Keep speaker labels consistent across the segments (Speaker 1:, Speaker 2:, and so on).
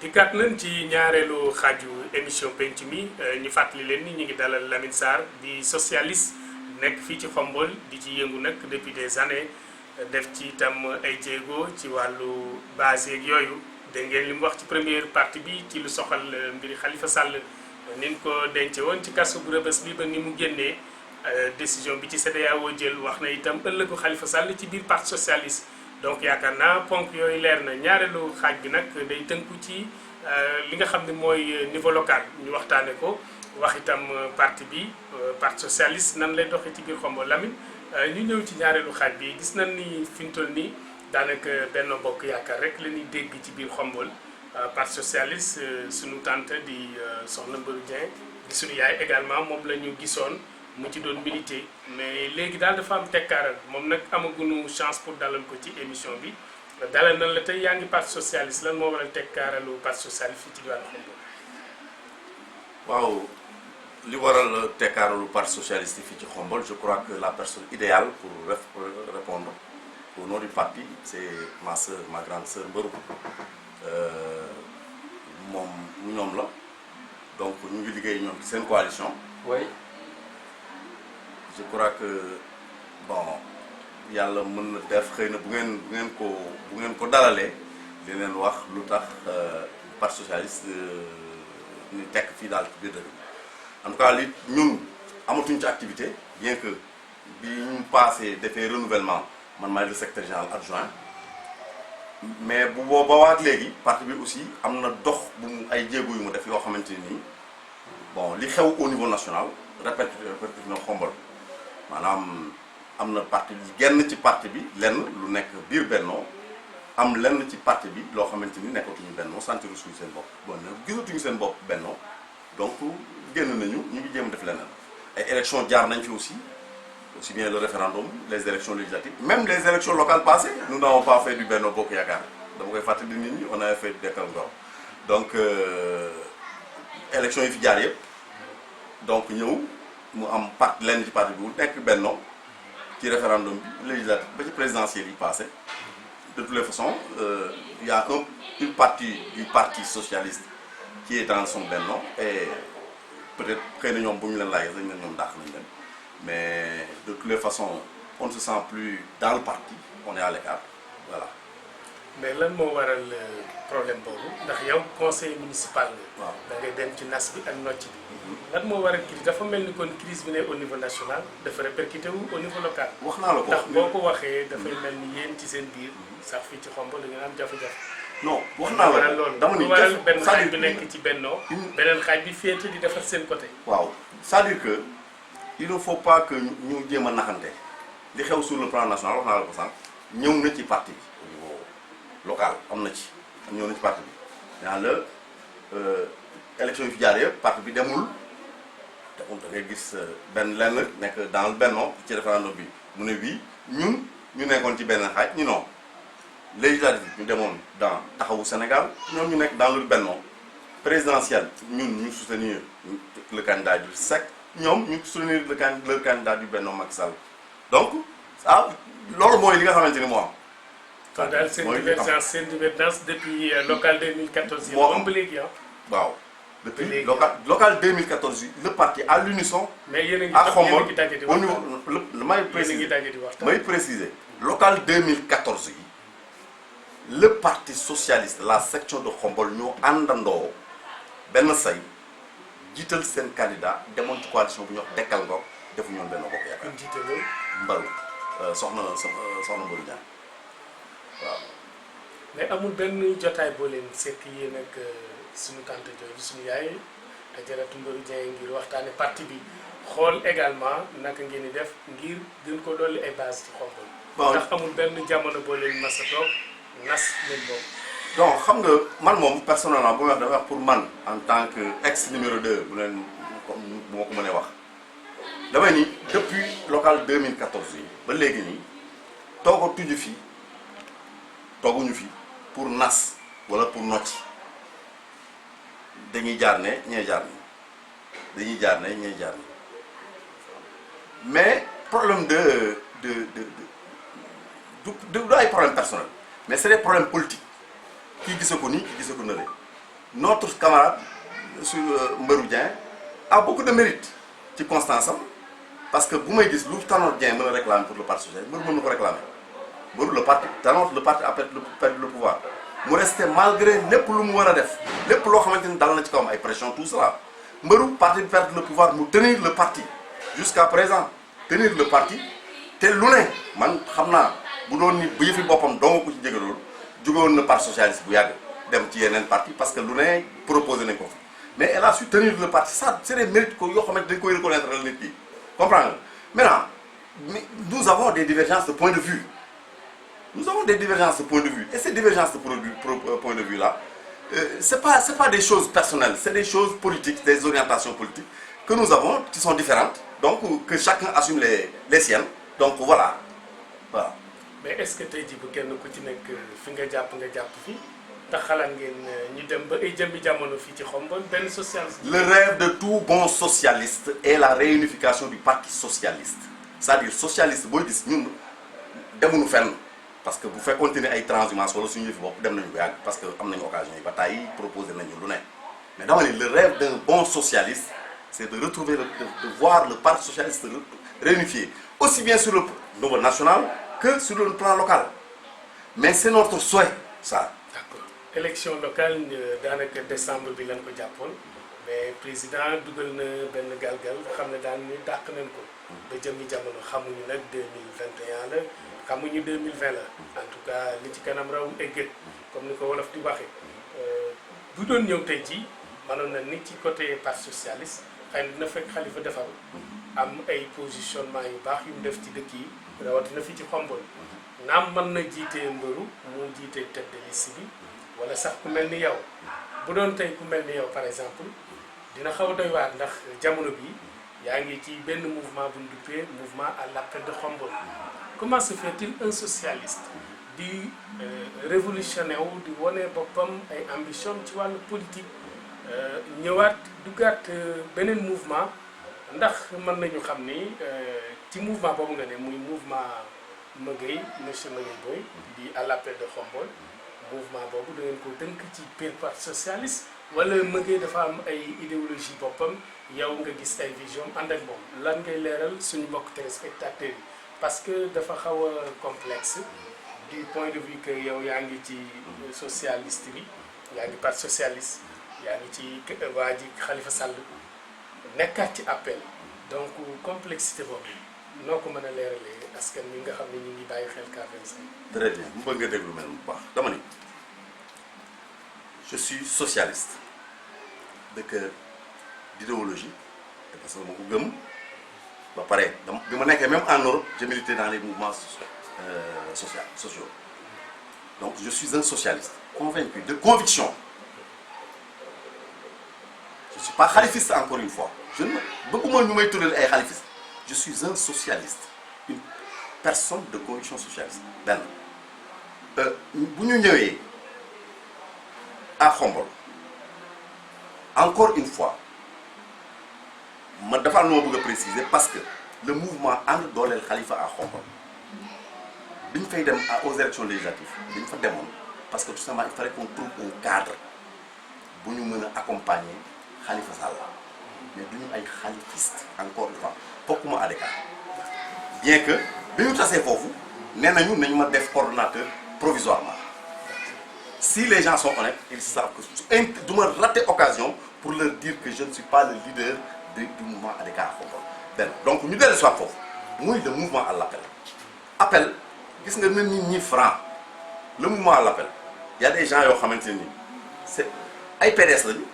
Speaker 1: dikkaat nañ ci ñaareelu xaaju émission penc mi ñu fàttali leen ni ñu ngi dalal Lamine Sarr di socialiste nekk fii ci Xombol di ci yëngu nag depuis des années def ci itam ay jéego ci wàllu base yeeg yooyu dégg ngeen li mu wax ci première partie bi ci lu soxal mbiri Khalifa Sall ni ñu ko dence woon ci kaso bu Rebeuss bi ba ni mu génnee décision bi ci CEDEAO jël wax na itam ëllëgu Khalifa Sall ci biir parti socialiste. donc yaakaar naa ponk yooyu leer na ñaareelu xaaj bi nag day tënku ci li nga xam ne mooy niveau local ñu waxtaane ko wax itam parti bi parti socialiste nan lay doxee ci biir Xombol Lamine ñu ñëw ci ñaareelu xaaj bi gis nañ ni fi mu toll nii daanaka Benno Bokk Yaakaar rek la ñuy dégg ci biir Xombol parti socialiste suñu tante di Soxna Mbarou Dieng di suñu yaay également moom la ñu gisoon mu ci doon milité mais léegi daal dafa am tekkaaral moom nag amaguñu chance pour dalal ko ci émission bi dalal nan la tey yaa ngi parti socialiste lan moo waral tekkaaralu parti socialiste fii ci diwaanu Xombol.
Speaker 2: waaw li waral tekkaaralu parti socialiste fii ci Xombol je crois que la personne idéale pour répondre au nom du parti c'est ma sœur ma grande sœur Mbarou moom ñoom la donc ñu ngi liggéey ñoom ci seen coalition.
Speaker 3: oui.
Speaker 2: je crois que bon yàlla mën na def xëy na bu ngeen ko dalalee dinañ wax lu tax parti socialiste ni tekk fii daal ci biir dëkk en tout cas li ñun amatuñ ci activité bien que bi ñu passé defee renouvellement man maay le secrétaire général adjoint mais bu boobaa ak léegi parti bi aussi am na dox bu mu ay jéego yu mu def yoo xamante ni bon li xew au niveau national répercuté na Xombol. maanaam am na parti bi genn ci parti bi lenn lu nekk biir Benno am lenn ci parti bi loo xamante ni nekkatuñu Benno sentiru suñu seen bopp bon gisatuñu seen bopp Benno donc génn nañu ñu ngi jéem def leneen ay élections jaar nañ fi aussi bien le référendum les élections législatives même les élections locales passées nous n'avons pas fait du Benno Bokk Yaakaar dama koy fàttali nit ñi on avait fait du Dekkal Ngor donc élections yi fi jaar yëpp donc ñëw mu am lenn ci parti bi bu nekk Benno ci référendum bi législatif ba ci présidentiel yi passé de toutes les façons il y a une partie du parti socialiste qui est dans son Benno et peut-être xëy na ñoom bu ñu leen laajee dañ leen ñoom dàq nañ leen mais de toutes les façons on ne se sent plus dans le parti on est à l'écart voilà.
Speaker 1: mais lan moo waral problème boobu ndax yow conseil municipal la.
Speaker 2: waaw
Speaker 1: da ngay dem ci nas bi ak nocc bi. lan moo waral crise dafa mel ni kon crise bi ne au niveau national dafa répercuté wu au niveau local.
Speaker 2: wax naa la ko
Speaker 1: ndax boo ko waxee dafay mel ni yéen ci seen biir sax fii ci Xombol da ngeen am jafe-jafe.
Speaker 2: non wax naa la
Speaker 1: loolu
Speaker 2: dama ni
Speaker 1: waral benn xaaj bi nekk ci Benno beneen xaaj bi féete di defar seen côté.
Speaker 2: waaw c'est-à-dire que il ne faut pas que ñu jéem a naxante li xew sur le plan national wax naa la ko sànq ñëw na ci parti bi au niveau local am na ci ñëw na ci parti bi yaa la élection yi fi jaar yëpp parti bi demul da ngay gis benn lenn nekk dans le Benno ci référendum bi mu ne bii ñun ñu nekkoon ci benn xaaj ñu non législative ñu demoon dans Taxawu Sénégal ñoom ñu nekk dans le Benno présidentiel ñun ñu soutenir le candidat du SEC ñoom ñu soutenir le candidat du Benno Macky Sall donc ah loolu mooy li nga xamante ni moo am.
Speaker 1: kon daal seen divergence depuis local 2014 yi.
Speaker 2: moo am
Speaker 1: ba léegi
Speaker 2: waaw. depuis local 2014 yi le parti à l'unisson
Speaker 1: mais yéen
Speaker 2: à
Speaker 1: a
Speaker 2: Xombol
Speaker 1: ngi daje di
Speaker 2: au
Speaker 1: waxtaan
Speaker 2: niveau may préciser
Speaker 1: di waxtaan.
Speaker 2: may préciser local 2014 yi le parti socialiste la section de Xombol ñoo àndandoo benn say jiital seen candidat demoon ci coalition bu ñuy wax Dekkal Ngor defu ñoon Benno Bokk Yaakaar.
Speaker 1: jiite loolu.
Speaker 2: Mbarou soxna Mbarou Diagne waaw.
Speaker 1: mais amul benn jotaay boo leen sekk yéen ak suñu tante jooju suñu yaay Ajaratu Mbarou Dieng ngir waxtaane parti bi xool également naka ngeen di def ngir gën ko dolli ay base ci Xombol.
Speaker 2: bon
Speaker 1: ndax amul benn jamono boo leen mas a toog nas leen boobu.
Speaker 2: donc xam nga man moom personnellement bu may wax dama wax pour man en tant que ex numéro 2 bu leen bu ma ko mënee wax damay ni depuis local 2014 yi ba léegi nii toogatuñu fi tooguñu fi pour nas wala pour nocci dañuy jaar ne ñee jaar ni dañuy jaar ne ñee jaar ni mais problème du ay problème personnel mais c'est des problèmes politiques kii gise ko nii kii gise ko nële notre camarade sur Mbarou Dieng a beaucoup de mérite ci constance am parce que bu may gis lu Tanor Dieng mën a réclamer pour le parti socialiste Mbarou mën na ko réclamer Mbarou le parti Tanor le parti a perdu le pouvoir mu resté malgré lépp lu mu war a def lépp loo xamante ni dal na ci kawam ay pression tout cela Mbarou parti bi perdre le pouvoir mu tenir le parti jusqu'à présent tenir le parti te lu ne man xam naa bu doon ni bu yëfi boppam dong ko ci jege loolu jógewoon na parti socialiste bu yàgg dem ci yeneen parti parce que lu ne proposé nañ ko fi mais elle a su tenir le parti ça c'est des mérites ko yoo xamante dañ koy reconnaître la nit ki comprendre nga maintenant nous avons des divergences de point de vue nous avons des divergences de point de vue et ces divergences de point de vue là c'est pas des choses personnelles c'est des choses politiques des orientations politiques que nous avons qui sont différentes donc que chacun assume les siennes donc voilà.
Speaker 1: mais est-ce que tey jii bu kenn ku ci nekk fi nga jàpp fii ndax xalaat ngeen ñu dem ba ay jëmmi jamono fii ci Khombole benn socialiste.
Speaker 2: Le rêve de tout bon socialiste est la réunification du parti socialiste c'est-à-dire socialiste booy gis ñun demuñu fenn parce que bu fekkoon ne ay transhumance wala suñu yëfi bopp dem nañu ko yàgg parce que am nañu occasion yi ba tey proposé nañu lu ne mais dama ne le rêve d'un bon socialiste c'est de retrouver de voir le parti socialiste réunifié aussi bien sur le niveau national que sur le plan local mais c'est notre souhait ça.
Speaker 1: D'accord élection locale daanaka décembre bi lañ ko jàppoon mais président dugal na benn galgal xam ne daan ni dàq nañ ko ba jëmmi jamono xamuñu nag 2021 la xamuñu 2020 la en tout cas li ci kanam raw egget comme ni ko wolof di waxee bu doon ñëw tey jii mënoon na nit ci côté parti socialiste xëy na dina fekk Khalifa defaru am ay positionnement yu baax yu mu def ci dëkk yi rawatina fii ci Khombole naam mën na jiite Mbarou mu jiite tête de liste bi wala sax ku mel ni yow bu doon tey ku mel ni yow par exemple dina xaw a doy waar ndax jamono bi yaa ngi ci benn mouvement bu ñu duppee mouvement à l'appel de Khombole comment se fait-il un socialiste di révolutionné wu di wane boppam ay ambition ci wàllu politique ñëwaat duggaat beneen mouvement ndax mën nañu xam ni ci mouvement boobu nga ne muy mouvement Magueye monsieur Magueye Boye di à l'appel de Khombole mouvement boobu da ngeen ko tënk ci biir parti socialiste wala Magueye dafa am ay idéologie boppam yow nga gis ay vision ànd ak moom lan ngay leeral suñu mbokk téléspectateurs yi parce que dafa xaw a complexe du point de vue que yow yaa ngi ci socialiste bi yaa ngi parti socialiste yaa ngi ci waa ji Khalifa Sall nekkaat ci appel donc complexité boobu noo ko mën a leeralee askan wi nga xam ne ñu ngi bàyyi xel K25.
Speaker 2: Très bien mu bëgg nga déglu mel bu baax dama ni je suis socialiste de cœur d'idéologie parce que ma ko gëm ba pare bi ma nekkee même en Europe j'ai milité dans les mouvements sociaux donc je suis un socialiste convaincu de conviction. Je ne suis pas khalifiste encore une fois je ne bëgguma ñu may tuddal ay khalifiste je suis un socialiste une personne de conviction socialiste benn bu ñu ñëwee à Khombole encore une fois ma dafa am lu ma bëgg a préciser parce que le mouvement ànd dooleel Khalifa à Khombole bi ñu fay dem aux élections législatives bi ñu fa demoon parce que tout simplement il fallait qu'on trouve un cadre bu ñu mën a accompagner Khalifa Sall mais du ñu ay khalifiste encore une fois bokkuma ADK bien que bi ñu tasee foofu nee nañu nañ ma def coordonnateur provisoirement si les gens sont honnêtes ils savent que du ma rater occasion pour leur dire que je ne suis pas le leader du mouvement ADK Khombole benn donc ñu dellu soit foofu muy le mouvement à l'appel appel gis nga nit ñi franc le mouvement à l'appel y a des gens yoo xamante ni c'est ay PDS lañu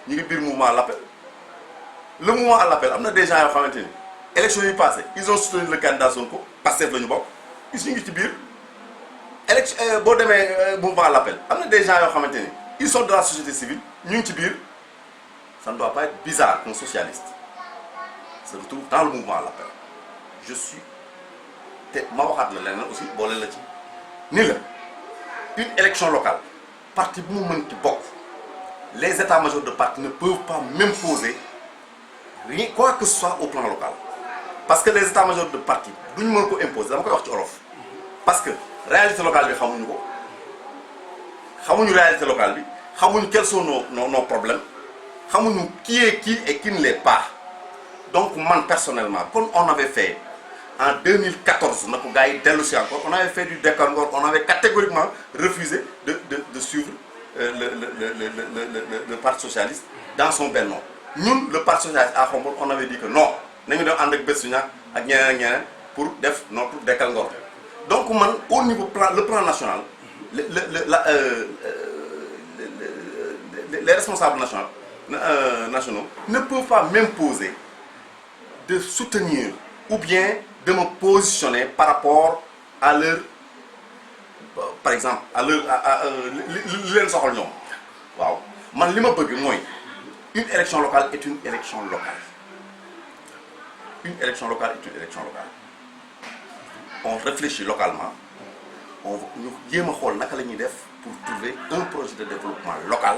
Speaker 2: ñu ngi biir mouvement à l'appel le mouvement à l'appel am na des gens yoo xamante ni élection yi passé ils ont soutenu le candidat Sonko Pastef la ñu bokk ñu ngi ci biir élection boo demee mouvement à l'appel am na des gens yoo xamante ni ils sont de la société civile ñu ngi ci biir ça ne doit pas être bizarre qu'un socialiste se retrouve dans le mouvement à l'appel je suis te ma waxaat la leneen aussi boole la ci ni la une élection locale parti bu mu mën ci bokk les états-majors de parti ne peuvent pas m'imposer rien quoi que ce soit au plan local parce que les états-majors de parti duñu mën ko imposer dama koy wax ci olof parce que réalité locale bi xamuñu ko xamuñu réalité locale bi xamuñu quels sont nos problèmes xamuñu qui est qui et qui ne l'est pas. Donc man personnellement comme on avait fait en 2014 na ko gars yi dellu si encore on avait fait du Dekar Ngor, on avait catégoriquement refusé de suivre le parti socialiste dans son bel nom. Ñun le parti socialiste à Khombole on avait dit que non nañu dem ànd ak Bessignac ak ñeneen pour def notre Dekar Ngor. Donc man au niveau le plan national les responsables nationaux ne peuvent pas m'imposer de soutenir ou bien de me positionner par rapport à leur, par exemple, à leur, li leen soxal ñoom waaw man li ma bëgg mooy une élection locale est une élection locale. Une élection locale est une élection locale. On réfléchit localement, ñu jéem a xool naka la ñuy def pour trouver un projet de développement local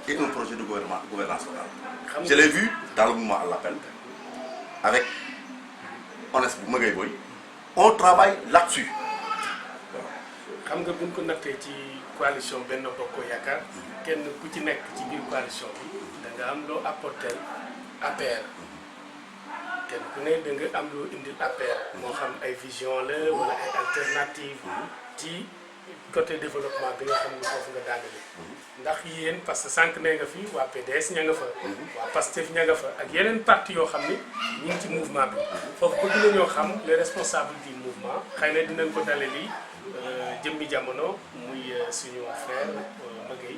Speaker 2: et un projet de gouvernance locale. Je l'ai vu dans le mouvement à l'appel avec Honest bu Magay Boy, on travaille là-dessus.
Speaker 1: xam nga buñ ko nattee ci coalition Benno Bokk Yaakaar kenn ku ci nekk ci biir coalition bi da nga am loo apporter APR kenn ku ne da nga am loo indil APR moo xam ay vision la wala ay alternative ci côté développement bi nga xam ne foofu nga daanale ndax yéen parce que sànq nee nga fi waa PDS ña nga fa waa PASTEF ña nga fa ak yeneen parti yoo xam ne ñu ngi ci mouvement bi foofu bëgg nañoo xam les responsables du mouvement xëy na dinañ ko dale lii jëmmi jamono muy suñu frère Magay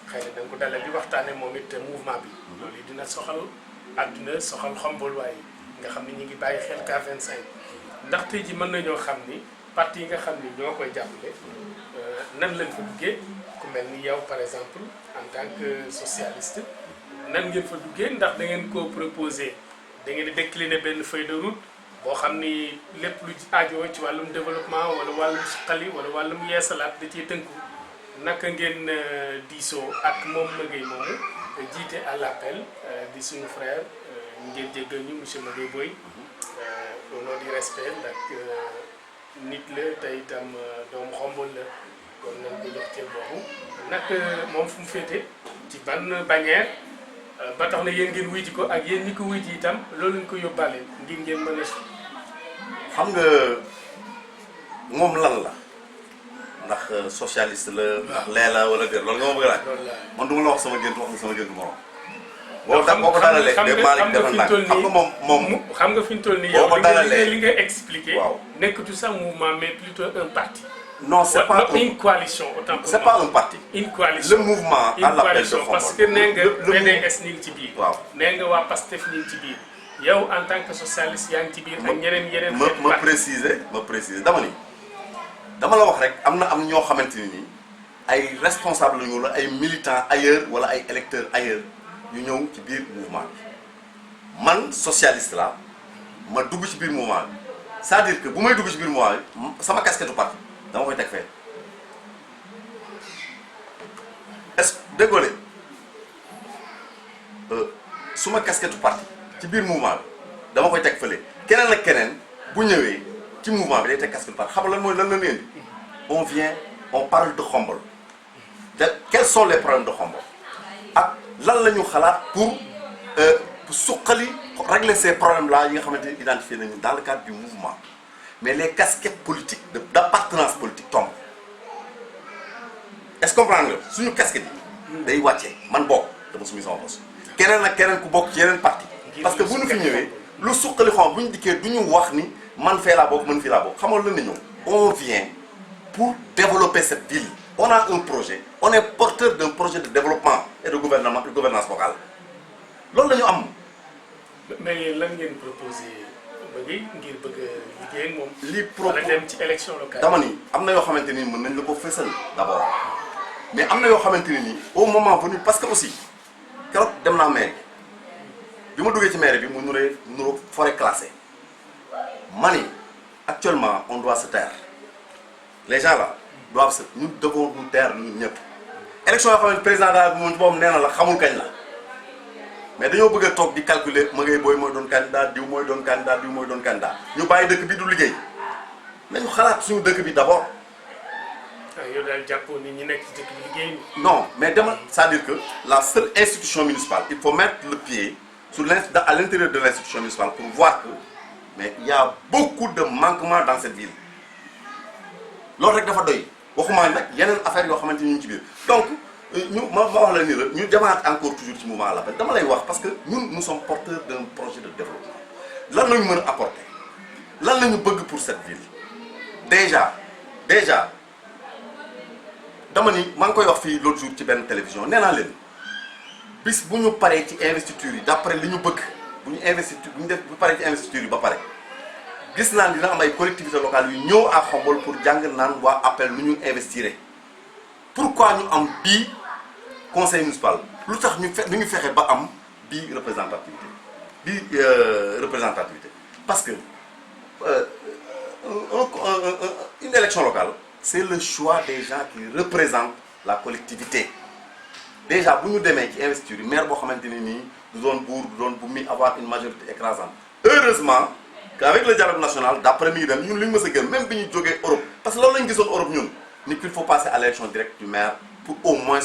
Speaker 1: xëy na dañ ko dalal di waxtaane moom it mouvement bi loolu dina soxal àdduna soxal Khombole waaye nga xam ne ñu ngi bàyyi xel K25 ndax tey ji mën nañoo xam ni parti yi nga xam ni ñoo koy jàppale nan lañ fa duggee ku mel ni yow par exemple en tant que socialiste nan ngeen fa duggee ndax da ngeen ko proposé da ngeen di décliner benn feuille de route boo xam ni lépp lu aajoo ci wàllum développement wala wàllum suqali wala wàllum yeesalaat da ciy tënku naka ngeen diisoo ak moom Magay moomu jiite à l'appel di suñu frère ngeen jéggal ñu monsieur Magay Boy au nom du respect ndax nit la te itam doomu Khombole la kon nañ ko jox cër boobu nag moom fu mu féete ci ban bannière ba tax na yéen ngeen wuy ji ko ak yéen ñi ko wuy ji itam loolu ñu ko yóbbaale ngir ngeen mën a.
Speaker 2: xam nga moom lan la ndax socialiste la ndax lee la wala gër loolu nga ma bëgg a laaj man du ma la wax sama gént wax nga sama gént morom. boo ko dalalee de Malick defal naa xam nga moom
Speaker 1: xam nga fi ñu toll nii yow li nga expliqué. waaw nekkatu sax mouvement mais plutôt un parti.
Speaker 2: non c'est pas
Speaker 1: une coalition autant pour moi.
Speaker 2: c'est pas un parti.
Speaker 1: une coalition
Speaker 2: le mouvement à l'appel de Khombole
Speaker 1: parce que nee nga PDS ñu ngi ci biir.
Speaker 2: waaw
Speaker 1: nee nga waa PASTEF ñu ngi ci biir yow en tant que socialiste yaa ngi ci biir. ak yeneen
Speaker 2: ma préciser dama ni dama la wax rek am na ñoo xamante ni ay responsable ñu la ay militants ailleurs wala ay électeurs ailleurs ñu ñëw ci biir mouvement bi man socialiste la ma dugg ci biir mouvement bi c'est-à-dire que bu may dugg ci biir mouvement bi sama casquette parti dama koy teg fee est-ce que déggoo suma casquette parti ci biir mouvement bi dama koy teg fële keneen ak keneen bu ñëwee ci mouvement bi day teg casquette parti xam nga lan mooy lan la leen on vient on parle de Khombole de quels sont les problèmes de Khombole ak lan la ñu xalaat pour suqali régler ces problèmes là yi nga xamante ni identifié nañu dans le cadre du mouvement mais les casquettes politiques d'appartenance politique tombent est-ce que comprendre nga suñu casquette yi day wàccee man bokk dama sumi sama bos keneen ak keneen ku bokk ci yeneen parti parce que bu ñu fi ñëwee lu suqali xam bu ñu dikkee du ñu wax ni man fee laa bokk man fii laa bokk xamal lan la ñëw on vient pour développer cette ville on a un projet on est porteur d'un projet de développement et de gouvernance locale loolu la ñu am.
Speaker 1: mais lan ngeen proposé Magay ngir bëgg a liggéey moom.
Speaker 2: li
Speaker 1: wala dem ci élection locale.
Speaker 2: dama ni am na yoo xamante ni mën nañ la ko fësal d'abord mais am na yoo xamante ni nii au moment venu parce que aussi keroog dem naa mairie bi ma duggee ci mairie bi mu nuroo forêt classée mani actuellement on doit se taire les gens là doivent se nous devons nous taire ñun ñëpp élection yoo xam ne président daal moom ci boppam nee na la xamul kañ la mais dañoo bëgg a toog di calculer Magay Boy mooy doon candidat diw mooy doon candidat diw mooy doon candidat ñu bàyyi dëkk bi du liggéey nañu xalaat suñu dëkk bi d'abord.
Speaker 1: yow daal jàppoo ni ñi nekk ci dëkk bi liggéey.
Speaker 2: Non, mais c'est-à-dire que la seule institution municipale, il faut mettre le pied à l'intérieur de l'institution municipale pour voir que mais il y a beaucoup de manquements dans cette ville. Loolu rek dafa doy waxuma nag yeneen affaire yoo xamante ni ñu ci biir donc ma wax la ni la ñu demaat encore toujours ci mouvement à l'appel dama lay wax parce que nous sommes porteurs d'un projet de développement. Lan la ñu mën a apporter lan la ñu bëgg pour cette ville déjà dama ni maa ngi koy wax fii l'autre jour ci benn télévision nee naa leen bis bu ñu paree ci investiture yi d'après li ñu bëgg bu ñu paree ci investiture yi ba pare gis naa dina am ay collectivités locales yu ñëw à Khombole pour jàng naan waa appel nu ñu investir. Pourquoi ñu am bii conseil municipal lu tax ñu fexe ba am bii représentativité parce que une élection locale c'est le choix des gens qui représentent la collectivité. Déjà bu ñu demee ci investiture yi maire boo xamante ni nii du doon buur du doon bu muy avoir une majorité écrasante heureusement qu'avec le dialogue national d'après mi ngi dem ñun li ñu mës a gën même bi ñu jógee Europe parce que loolu la ñu gisoon Europe ñun ni qu'il faut passer à l'élection directe du maire pour au moins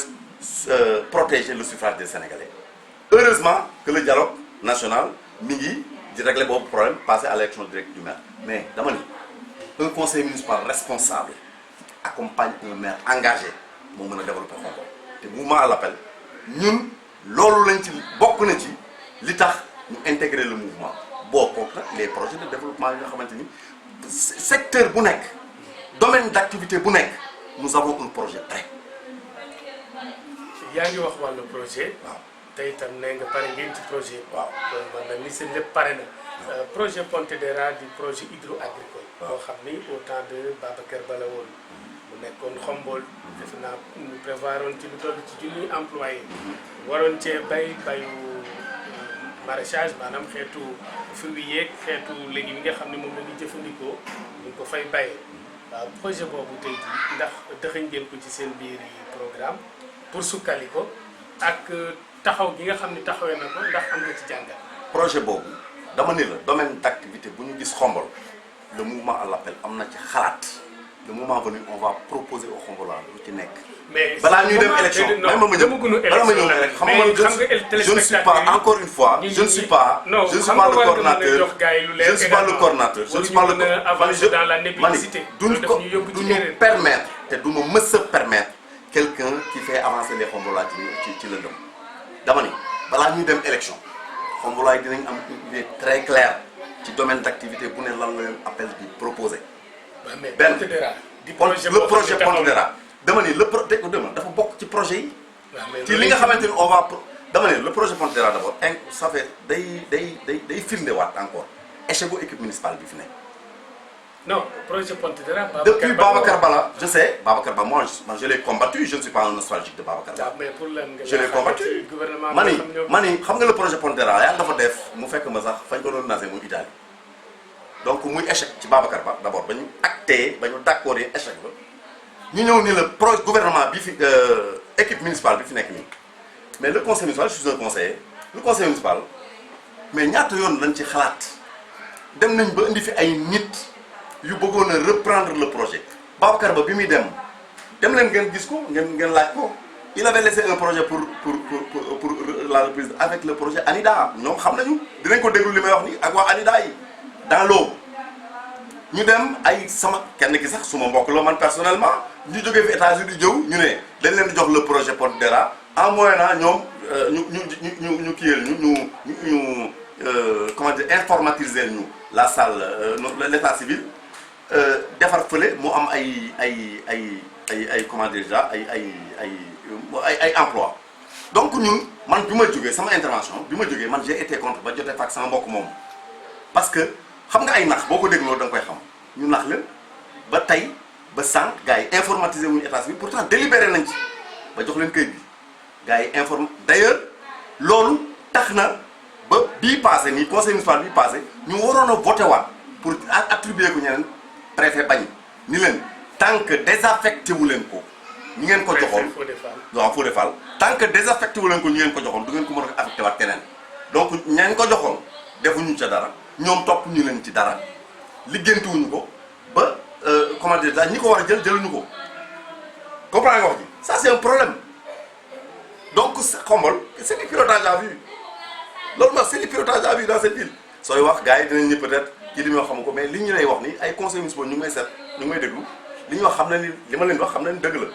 Speaker 2: protéger le suffrage des Sénégalais. Heureusement que le dialogue national mi ngi di régler boobu problème passer à l'élection directe du maire mais dama ni un conseil municipal responsable accompagne un maire engagé moo mën a développer Khombole te mouvement à l'appel ñun loolu lañ ci bokk na ci li tax ñu intégrer le mouvement bokk nag les projets de développement yi nga xamante ni secteur bu nekk domaine d'activité bu nekk nous avons un projet prêt.
Speaker 1: yaa ngi wax wàllu projet.
Speaker 2: waaw
Speaker 1: te itam nee nga pare ngeen ci projet.
Speaker 2: waaw
Speaker 1: man nag ni seen lépp pare na. projet Pontedera di projet hydro-agricole. boo xam ni au temps de Babacar Ba la woon. mu nekkoon Khombole. defe naa ñu prévoir woon ci lu toll ci junniy employé. waroon cee bayu maraîchage maanaam xeetu fruits yeeg xeetu légumes yi nga xam ne moom la ñuy jëfandikoo ñu ko fay bayee. waaw projet boobu tey jii ndax dëxëñ ngeen ko ci seen biir programme pour sukkali ko ak taxaw gi nga xam ne taxawee na ko ndax am nga ci jàngat.
Speaker 2: projet boobu dama ni la domaine d'activité bu ñu gis Khombole le mouvement à l'appel am na ci xalaat le moment venu on va proposer au Khombolois lu ci nekk.
Speaker 1: mais
Speaker 2: balaa ñuy dem élection même ma ñëw bala ma ñëw rek xam nga je ne suis pas encore une fois je ne suis pas le coordonnateur je ne suis pas le coordonnateur je ne suis pas le duñu permettre te du ma mës a permettre quelqu'un qui fait avancer les Khombolois ci lëndëm dama ni balaa ñuy dem élection Khombolois dinañ am une idée très claire ci domaine d'activité bu ne lan la leen appel di proposer. benn le projet Pontedera dama ni dafa bokk ci projet yi. ci li nga xamante ni on va dama ni le projet Pontedera d'abord ça fait day firndewaat encore échec bu équipe municipale bi fi nekk.
Speaker 1: non projet Pontedera.
Speaker 2: depuis Babacar Ba la je sais Babacar Ba moi je l'ai combattu je ne suis pas un nostalgique de Babacar Ba.
Speaker 1: mais pour lan nga
Speaker 2: je l'ai combattu mani xam nga le projet Pontedera yàlla dafa def mu fekk ma sax fañ ko doon nasee muy Italie donc muy échec ci Babacar Ba d'abord ba ñu acté ba ñu d'accord yi échec ba. ñu ñëw ni le gouvernement bi fi équipe municipale bi fi nekk nii mais le conseil municipal je suis un conseiller le conseil municipal mais ñaata yoon lañ ci xalaat dem nañ ba indi fi ay nit yu bëggoon a reprendre le projet Babacar Ba bi muy dem leen ngeen gis ko ngeen laaj ko il avait laissé un projet pour la reprise avec le projet ANIDA ñoom xam nañu dinañ ko déglu li may wax ni ak waa ANIDA yi dans l'eau ñu dem ay sama kenn ki sax suma mbokk la man personnellement ñu jógee fi États-Unis di ñëw ñu ne dañ leen di jox le projet Pontedera en moyennant ñoom ñu kiyeel ñu comment dire informatiser ñu la salle l'état civil defar fële mu am ay comment dire déjà ay emploi donc ñun man bi ma jógee sama intervention bi ma jógee man j'ai été contre ba jotee ak sama mbokk moom parce que xam nga ay nax boo ko dégloo da nga koy xam ñu nax leen ba tey ba sànq gars yi informatisé wuñu état civil pourtant délibéré nañ ci ba jox leen këyit bi gars yi d'ailleurs loolu tax na ba bii passé nii conseil municipal bii passé ñu waroon a voté waat pour attribuer ko ñeneen préfet bañ ni leen tant que désaffecté wu leen ko ñu ngeen ko joxoon waaw Fodé Fall tant que désaffecté wu leen ko ñu ngeen ko joxoon du ngeen ko mën a affecté waat keneen donc ñeen ko joxoon defuñu ca dara ñoom topp ñu leen ci dara liggéentuwuñu ko ba comment dire daal ñi ko war a jëluñu ko comprends nga wax ji ça c'est un problème donc Khombole c'est du pilotage à vue loolu ma c'est du pilotage à vue dans cette ville sooy wax gars yi dinañ ni peut-être kii li muy wax xamu ko mais li ñu lay wax ni ay conseils municipaux ñu ngi may seet ñu ngi may déglu li ñu wax xam na ni li ma leen wax xam na ni dëgg la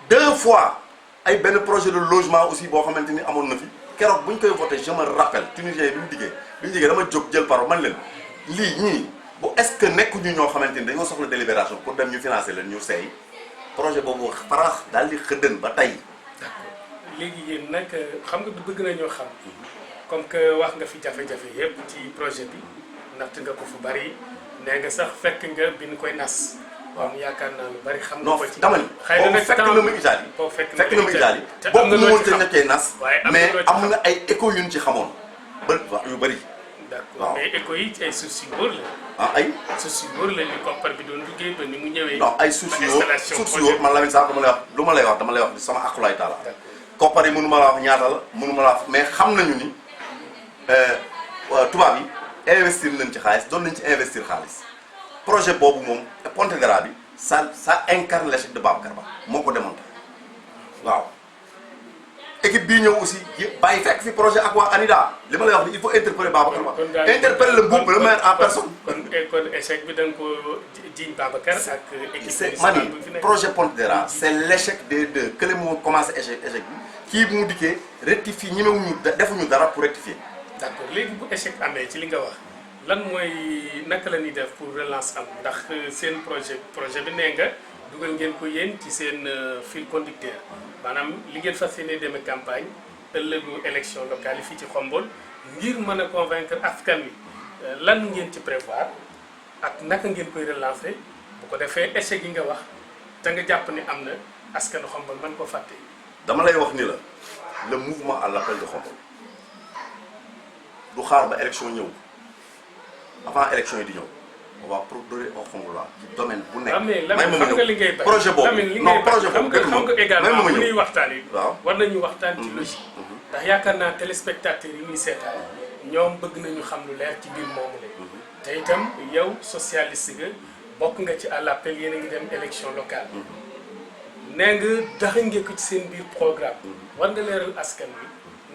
Speaker 2: 2 fois ay benn projet de logement aussi boo xamante ni amoon na fi keroog bu ñu koy voté je me rappelle tunisien bi ñu diggee dama jóg jël parole man leen lii ñii bu est-ce que nekkuñu ñoo xamante ni dañoo soxla délibération pour dem ñu financer leen ñu seey projet boobu farax daal di xëddën ba tey.
Speaker 1: d'accord léegi yéen nag xam nga bëgg nañoo xam comme que wax nga fi jafe-jafe yépp ci projet bi natt nga ko fu bari nee nga sax fekk nga bi ñu koy nas. waaw yaakaar naa lu bari xam nga ko ci.
Speaker 2: dama ni boobu fekk na ma Italie. fekk na ma Italie boobu mu woon ca ñettee nas. mais am na ay écho yu ñu ci xamoon ba yu bari.
Speaker 1: d'accord mais écho yi ay suuf si wóor la.
Speaker 2: ah ay.
Speaker 1: suuf si wóor la ni koppar bi doon liggéey ba ni mu ñëwee.
Speaker 2: non ay suuf si wóor man Lamine Sarr dama lay wax sama akulaay taala. koppar yi mënu ma la wax ñaata la mënu ma la wax mais xam nañu ni tubaab yi investir nañ ci xaalis doon nañ ci investir xaalis. projet boobu moom Pontedera bi ça incarne l'échec de Babacar Ba moo ko démontré waaw équipe bii ñëw aussi bàyyi fekk fi projet ak waa ANIDA li ma lay wax ni il faut interpeller Babacar Ba interpeller le maire en personne.
Speaker 1: kon échec bi da nga ko jiiñ Babacar ak équipe
Speaker 2: mani projet Pontedera c'est l'échec des deux kële moo commencé échec bi kii bu mu dikkee rectifier ñemewuñu defuñu dara pour rectifier.
Speaker 1: d'accord léegi bu échec amee ci li nga wax lan mooy naka la ñuy def pour relance am ndax seen projet bi nee nga dugal ngeen ko yéen ci seen fil conducteur maanaam li ngeen fas yéene demee campagne ëllëgu élection locale yi fii ci Khombole ngir mën a convaincre askan wi lan ngeen ci prévoir ak naka ngeen koy relancer bu ko defee échec yi nga wax te nga jàpp ni am na askanu Khombole mën ko fàtte.
Speaker 2: dama lay wax ni la le mouvement à l'appel de Khombole du xaar ba élection ñëw. avant élection yi di ñëw on va produire au Khombole ci domaine bu nekk.
Speaker 1: may ma nga li ngay bay
Speaker 2: projet boobu non projet boobu
Speaker 1: xam nga également bu ñuy waxtaan yi.
Speaker 2: waaw
Speaker 1: war nañu waxtaan ci logique. ndax yaakaar naa téléspectateurs yi ñuy seetaan ñoom bëgg nañu xam lu leer ci biir moomu la. te itam yow socialiste nga bokk nga ci à l'appel yéen a ngi dem élection locale. nee nga daxa ngeen ko ci seen biir programme. war nga leeral askan wi.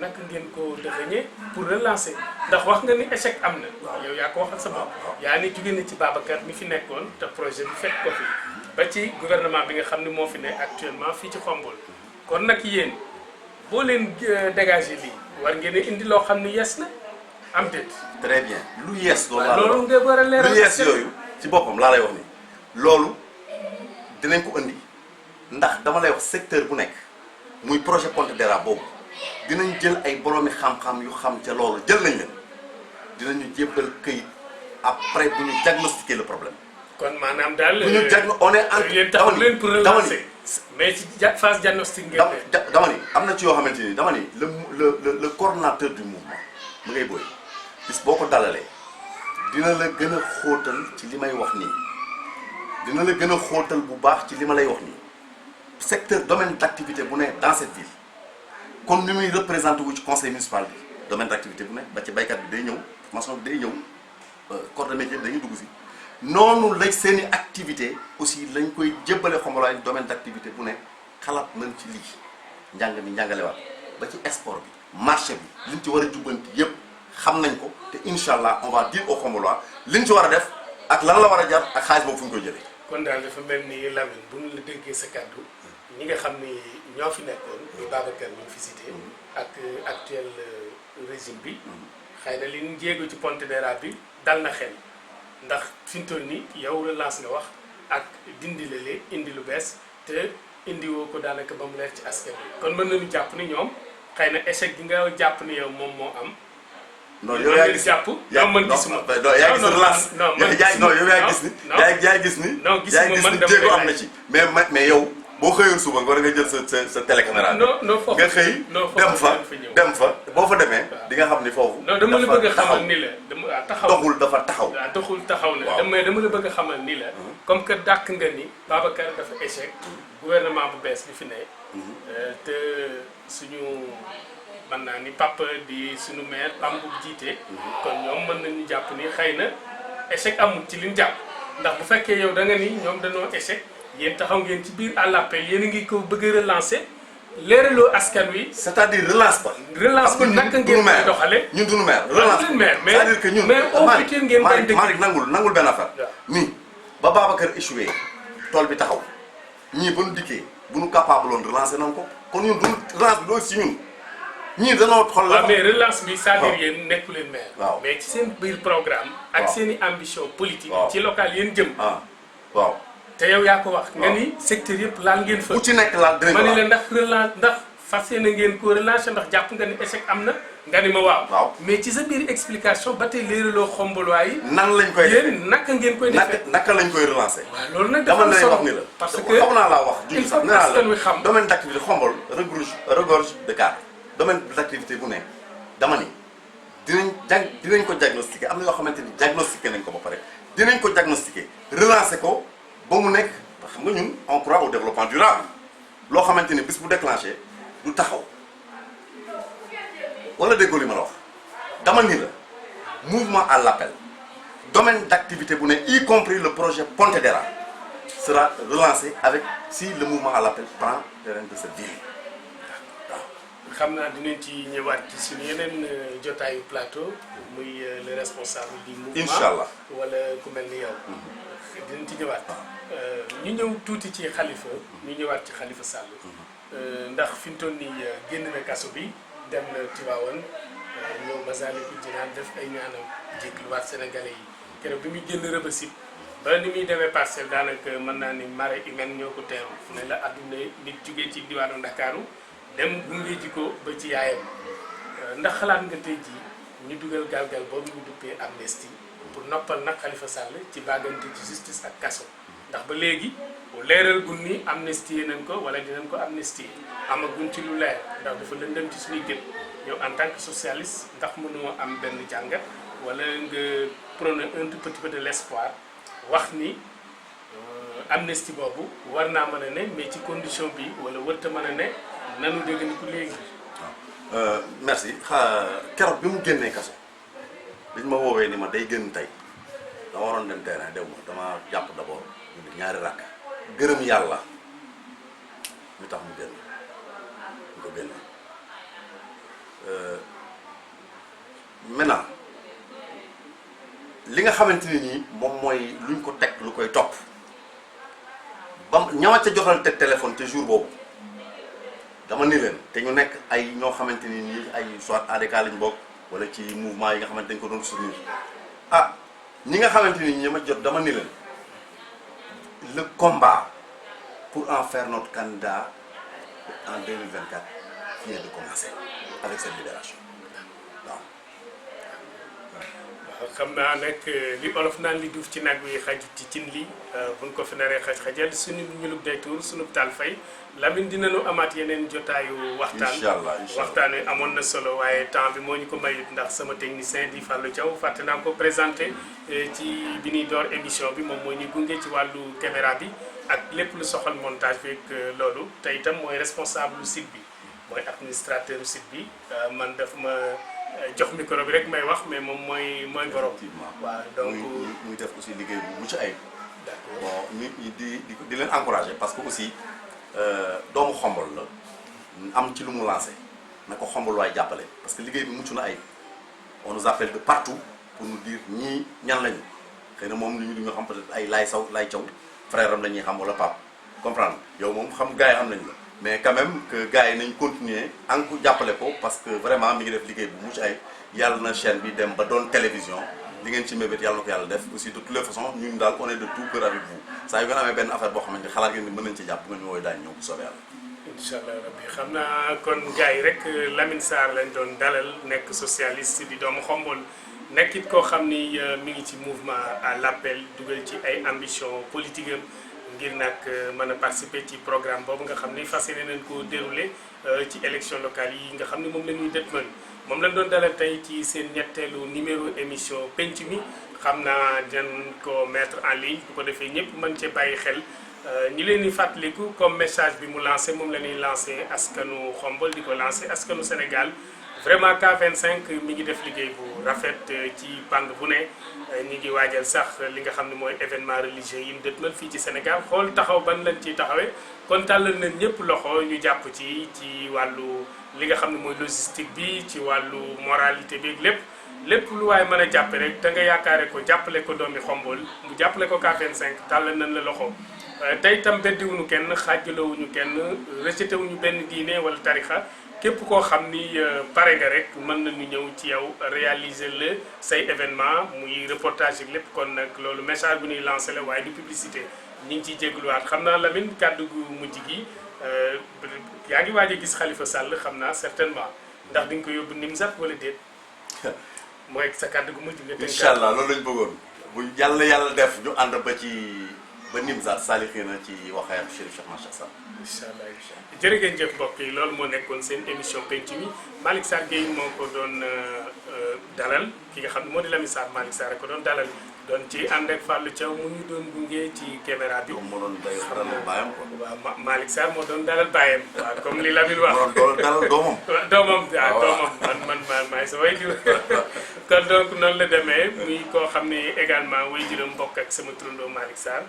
Speaker 1: naka ngeen ko dëxëñee pour relancer ndax wax nga ni échec am na. yow yaa ko waxal sa bopp. yaa ni jóge na ci Babacar mi fi nekkoon te projet bi fekk ko fi ba ci gouvernement bi nga xam ne moo fi ne actuellement fii ci Khombole kon nag yéen boo leen dégager lii war ngeen a indi loo xam ni yes na am déet.
Speaker 2: très bien lu yes.
Speaker 1: loolu nga war a leeral
Speaker 2: lu yes yooyu ci boppam laa lay wax ni loolu dinañ ko indi ndax dama lay wax secteur bu nekk muy projet Pontedera boobu. dinañ jël ay boroomi xam-xam yu xam ca loolu jël nañ leen dinañu jébbal këyit après bu ñu diagnostiquer le problème.
Speaker 1: kon maanaam daal
Speaker 2: bu ñu on est en
Speaker 1: yéen taxaw leen pour relancer mais ci phase diagnostic ngeen
Speaker 2: dama ni am na ci yoo xamante ni dama ni le coordonnateur du mouvement mu ngay booy bis boo ko dalalee dina la gën a xóotal ci li may wax nii dina la gën a xóotal bu baax ci li ma lay wax nii secteur domaine d'activité bu ne dans cette ville. comme ni muy représenté wu ci conseil municipal bi domaine d'activité bu nekk ba ci baykat bi day ñëw formation bi day ñëw corps de métier dañuy dugg si noonu lañ seeni activité aussi lañ koy jébbale Khombole domaine d'activité bu nekk xalaat nañ ci lii njàng mi njàngalewaat ba ci export bi marché bi liñ ci war a jubbanti yépp xam nañ ko te incha allah on va dire au Khombolois liñ ci war a def ak lan la war a jar ak xaalis boobu fu ñu koy jëlee.
Speaker 1: kon daal dafa mel ni Lamine bu ñu la déggee sa kàddu ñi nga xam ni ñoo fi nekkoon muy Babacar mi fi cité ak actuel régime bi xëy na li ñu jéego ci Pontedera bi dal na xel ndax fi mu toll nii yow relance nga wax ak dindi lale indi lu bees te indiwoo ko daanaka ba mu leer ci askan bi kon mën nañu jàpp ni ñoom xëy na échec gi nga jàpp ni yow moom moo am.
Speaker 2: non yow yaa gis
Speaker 1: jàpp yow man gisuma.
Speaker 2: yaa gis relance
Speaker 1: non man gisuma
Speaker 2: yow yaa gis ni. yaa gis ni.
Speaker 1: non gisuma man dama
Speaker 2: jéego am na ci mais yow. boo xëyoon suba nga war nga jël sa télécaméra nga xëy dem fa boo fa demee di nga xam ni foofu.
Speaker 1: non dama la bëgg a xamal ni la dama taxaw
Speaker 2: doxul dafa taxaw.
Speaker 1: waaw doxul taxaw na dama la bëgg a xamal ni la. comme que dàq nga ni Babacar dafa échec gouvernement bu bees bi fi ne. te suñu mën naa ni papa di suñu maire Pam bu jiite. kon ñoom mën nañu jàpp ni xëy na échec amul ci liñ jàpp. ndax bu fekkee yow da nga ni ñoom dañoo échec yéen taxaw ngeen ci biir à l'appel yéen a ngi ko bëgg a relancer leeraloo askan wi.
Speaker 2: c'est-à-dire relance ba.
Speaker 1: relance bi naka ngeen koy doxale
Speaker 2: ñun duñu maire relance
Speaker 1: mais
Speaker 2: c'est-à-dire que ñun Malick nangul benn affaire nii ba Babacar échoué tool bi taxaw ñii ba nu dikkee bu nu capable woon relancer nañ ko kon ñun duñu relance bi doo si ñun ñii danoo xool la
Speaker 1: mais relance bi c'est-à-dire yéen nekku leen maire
Speaker 2: waaw
Speaker 1: mais ci seen biir programme ak seen i ambition politique ci local yéen jëm
Speaker 2: waaw
Speaker 1: te yow yaa ko wax nga ni secteur yëpp laal ngeen fa
Speaker 2: bu ci nekk laal dinañ
Speaker 1: ma ni la ndax relance ndax fas yéene ngeen ko relancer ndax jàpp nga ni échec am na nga ni ma waaw mais ci sa biir explication ba tey léeraloo xomboluwaa yi
Speaker 2: nan lañ koy defee
Speaker 1: yéen naka ngeen koy defee
Speaker 2: naka lañ koy relancer
Speaker 1: waaw loolu nag
Speaker 2: dama lay wax ni la
Speaker 1: parce que
Speaker 2: xaw naa laa wax
Speaker 1: il faut que askan wi xam
Speaker 2: domaine d'activité xombol regorge de cadre domaine d'activité bu ne dama ni dinañ ko diagnostiquer am na yoo xamante ni diagnostiquer nañ ko ba pare dinañ ko diagnostiquer relancer ko ba mu nekk xam nga ñun on croit au développement durable loo xamante ni bis bu déclenché du taxaw wala déggoo li ma la wax dama ni la mouvement à l'appel domaine d'activité bu ne y compris le projet Pontedera sera relancé avec si le mouvement à l'appel prend les rênes de cette ville.
Speaker 1: xam naa dinañ ci ñëwaat ci suñu yeneen jotaayu plateau muy le responsable du mouvement
Speaker 2: inchallah
Speaker 1: wala ku mel ni yow dinañ ci ñëwaat ñu ñëw tuuti ci Khalifa ñu ñëwaat ci Khalifa Sall ndax fi mu toll nii génn na kaso bi dem na Tivaouane ñëw Massalikul Jinaan def ay ñaanam jégluwaat sénégalais yi keroog bi muy génn Rebeuss ba ni muy demee Parcelles daanaka mën naa ni marée humaine ñoo ko teeru fu ne la adduna nit jugee ci diwaanu Ndakaaru dem gunge ji ko ba ci yaayam ndax xalaat nga tey jii ñu dugal galgal boobu ñu duppee amnistie pour noppal nag Khalifa Sall ci bàggante ci justice ak kaso ndax ba léegi leeral gun ni amnistie nañ ko wala dinañ ko amnistie amaguñ ci lu leer ndax dafa lëndëm ci suñuy gën yow en tant que socialiste ndax mënoo am benn jàngat wala nga prôner un tout petit peu de l'espoir wax ni amnistie boobu war naa mën a ne mais ci condition bi wala wërta mën a ne nanu dégg ni ku léegi.
Speaker 2: merci keroog bi mu génnee kaso biñ ma woowee ni ma day génn tey dama waroon dem terrain dew ma dama jàpp d'abord ñu di ñaari rakk gërëm yàlla ñu tax mu génn ñu ko génne maintenant li nga xamante ni nii moom mooy luñ ko teg lu koy topp ba ñama ca jotal te téléphone te jour boobu dama ni leen te ñu nekk ay ñoo xamante ni nii ay soit ADK lañ bokk wala ci mouvement yi nga xamante dañ ko doon soutenir ñi nga xamante ni ñi ma jot dama ni leen le combat pour en faire notre candidat en 2024 vient de commencer avec cette libération waaw.
Speaker 1: xam naa nag li olof naan li duuf ci nag wi xajut ci cin li buñ ko fi naree xajal suñu ñulub day tuur suñu taal fay Lamine dinañu amaat yeneen jotaayu waxtaan
Speaker 2: inchallah
Speaker 1: waxtaan wi amoon na solo waaye temps bi moo ñu ko mayut ndax sama technicien di Fallou Thiaw fàtte naa ko présenté ci bi ñuy door émission bi moom mooy ñu gunge ci wàllu caméra bi ak lépp lu soxal montage bi ak loolu te itam mooy responsable site bi mooy administrateur site bi man daf ma jox micro bi rek may wax mais moom mooy borom. waaw donc
Speaker 2: muy def aussi liggéey bu mucc ayib.
Speaker 1: d'accord
Speaker 2: bon nit ñi di leen encourager parce que aussi doomu xombol la am ci lu mu lancé na ko xombol waay jàppale parce que liggéey bi mucc na ayib on nous appelle de partout pour nous dire ñii ñan lañu xëy na moom li ñu nga xam peut-être ay lay caw frère am la ñuy xam wala pap comprendre yow moom xam gars yi xam nañu la mais quand même que gars yi nañ continuer encore jàppale ko parce que vraiment mi ngi def liggéey bu mucc ayib yàlla na chaîne bi dem ba doon télévision li ngeen ci mébét yàlla na ko yàlla def aussi de toutes les façons ñun daal on est de tout cœur avec vous saa yu ngeen amee benn affaire boo xamante ni xalaat ngeen ni mën nañ ci jàpp nga ñu wooyu daañu ñëw bu soobee yàlla.
Speaker 1: incha allah rabbi xam naa kon gars yi rek Lamine Sarr lañ doon dalal nekk socialiste di doomu xombol nekkit koo xam ni mi ngi ci mouvement à l'appel dugal ci ay ambition politique am ngir nag mën a participer ci programme boobu nga xam ni fas yéene nañ ko dérouler ci élection locale yi nga xam ni moom la ñuy dëtmal moom lañ doon dalal tey ci seen ñetteelu numéro émission penc mi xam naa dinañ ko mettre en ligne bu ko defee ñëpp mën cee bàyyi xel ñi leen di fàttaliku comme message bi mu lancé moom la ñuy lancé askanu xombol di ko lancé askanu Sénégal vraiment K25 mi ngi def liggéey bu rafet ci pànn bu ne ñi ngi waajal sax li nga xam ne mooy événement religieux yi mu dëtmal fii ci Sénégal xool taxaw ban lañ ciy taxawee kon tàllal nañ ñëpp loxo ñu jàpp ci wàllu li nga xam ne mooy logistique bi ci wàllu moralité bi lépp lu waaye mën a jàppe rek te nga yaakaare ko jàppale ko doomi Xombol mu jàppale ko K25 tàllal nañ la loxo tey itam beddiwuñu kenn xaajalowuñu kenn rejeté wuñu benn diine wala tarixa képp koo xam ni pare nga rek mën nañu ñëw ci yow réaliser la say événement muy reportage ak lépp kon nag loolu message bu ñuy lancé la waaye du publicité ñu ngi ciy jégaluwaat xam naa Lamine kàddu gu mujj gi yaa ngi waaj a gis Khalifa Sall xam naa certainement ndax di nga ko yóbbu Nimzat wala déet mooy sa kàddu gu mujj nga.
Speaker 2: incha allah loolu lañ bëggoon bu yàlla def ñu ànd ba Nimzat Salihina ci waxee ak Chérif Cheikh Macha Sall.
Speaker 1: incha allah jërë ngeen jëf mbokk yi loolu moo nekkoon seen émission penc mi Malick Sarr Gueye moo ko doon dalal ki nga xam ne moo di Lamine Sarr Malick Sarr ko doon dalal doon ci ànd ak Fallou Thiaw mu ñu doon gunge ci caméra bi.
Speaker 2: moo doon dalal baayam quoi.
Speaker 1: waaw Malick Sarr moo doon dalal baayam. waaw comme li Lamine wax.
Speaker 2: moo doon dalal doomam.
Speaker 1: doomam waaw doomam man maay sa waajur kon donc noonu la demee muy koo xam ne également waajuram mbokk ak sama turandoo Malick Sarr.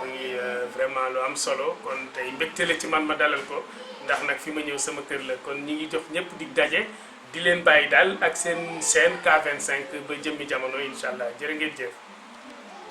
Speaker 1: mu ngi vraiment lu am solo kon tey mbégte la ci man ma dalal ko ndax nag fi ma ñëw sama kër la kon ñi ngi jox ñëpp di daje di leen bàyyi daal ak seen chaîne K25 ba jëmmi jamono incha allah jërë ngeen jëf.